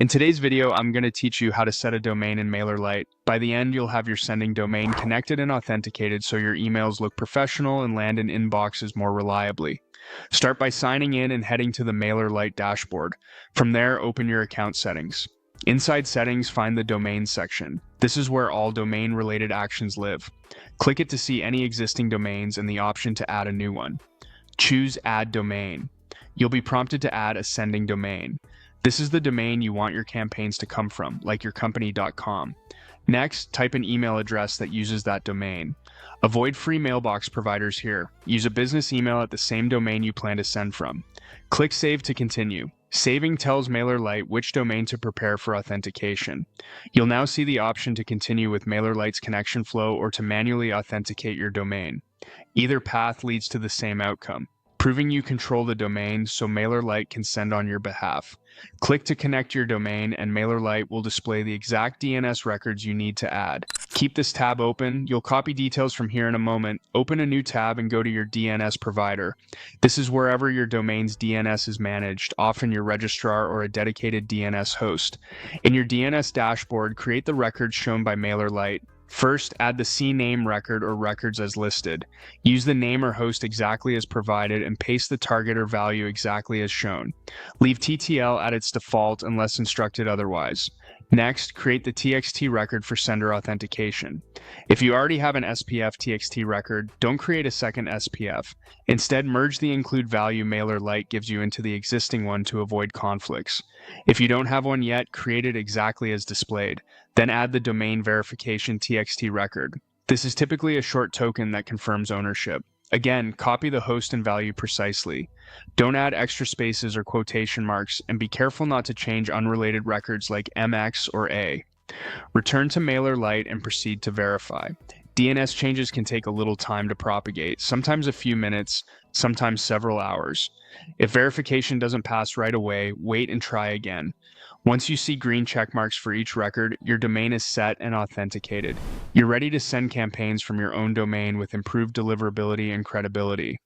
In today's video, I'm going to teach you how to set a domain in Mailerlite. By the end, you'll have your sending domain connected and authenticated so your emails look professional and land in inboxes more reliably. Start by signing in and heading to the Mailerlite dashboard. From there, open your account settings. Inside settings, find the domain section. This is where all domain-related actions live. Click it to see any existing domains and the option to add a new one. Choose Add Domain. You'll be prompted to add a sending domain. This is the domain you want your campaigns to come from, like yourcompany.com. Next, type an email address that uses that domain. Avoid free mailbox providers here. Use a business email at the same domain you plan to send from. Click Save to continue. Saving tells Mailerlite which domain to prepare for authentication. You'll now see the option to continue with Mailerlite's connection flow or to manually authenticate your domain. Either path leads to the same outcome, proving you control the domain so Mailerlite can send on your behalf. Click to connect your domain and Mailerlite will display the exact DNS records you need to add. Keep this tab open. You'll copy details from here in a moment. Open a new tab and go to your DNS provider. This is wherever your domain's DNS is managed, often your registrar or a dedicated DNS host. In your DNS dashboard, create the records shown by Mailerlite. First, add the CNAME record or records as listed. Use the name or host exactly as provided and paste the target or value exactly as shown. Leave TTL at its default unless instructed otherwise. Next, create the TXT record for sender authentication. If you already have an SPF TXT record, don't create a second SPF. Instead, merge the include value Mailerlite gives you into the existing one to avoid conflicts. If you don't have one yet, create it exactly as displayed. Then add the domain verification TXT record. This is typically a short token that confirms ownership. Again, copy the host and value precisely. Don't add extra spaces or quotation marks, and be careful not to change unrelated records like MX or A. Return to Mailerlite and proceed to verify. DNS changes can take a little time to propagate, sometimes a few minutes, sometimes several hours. If verification doesn't pass right away, wait and try again. Once you see green check marks for each record, your domain is set and authenticated. You're ready to send campaigns from your own domain with improved deliverability and credibility.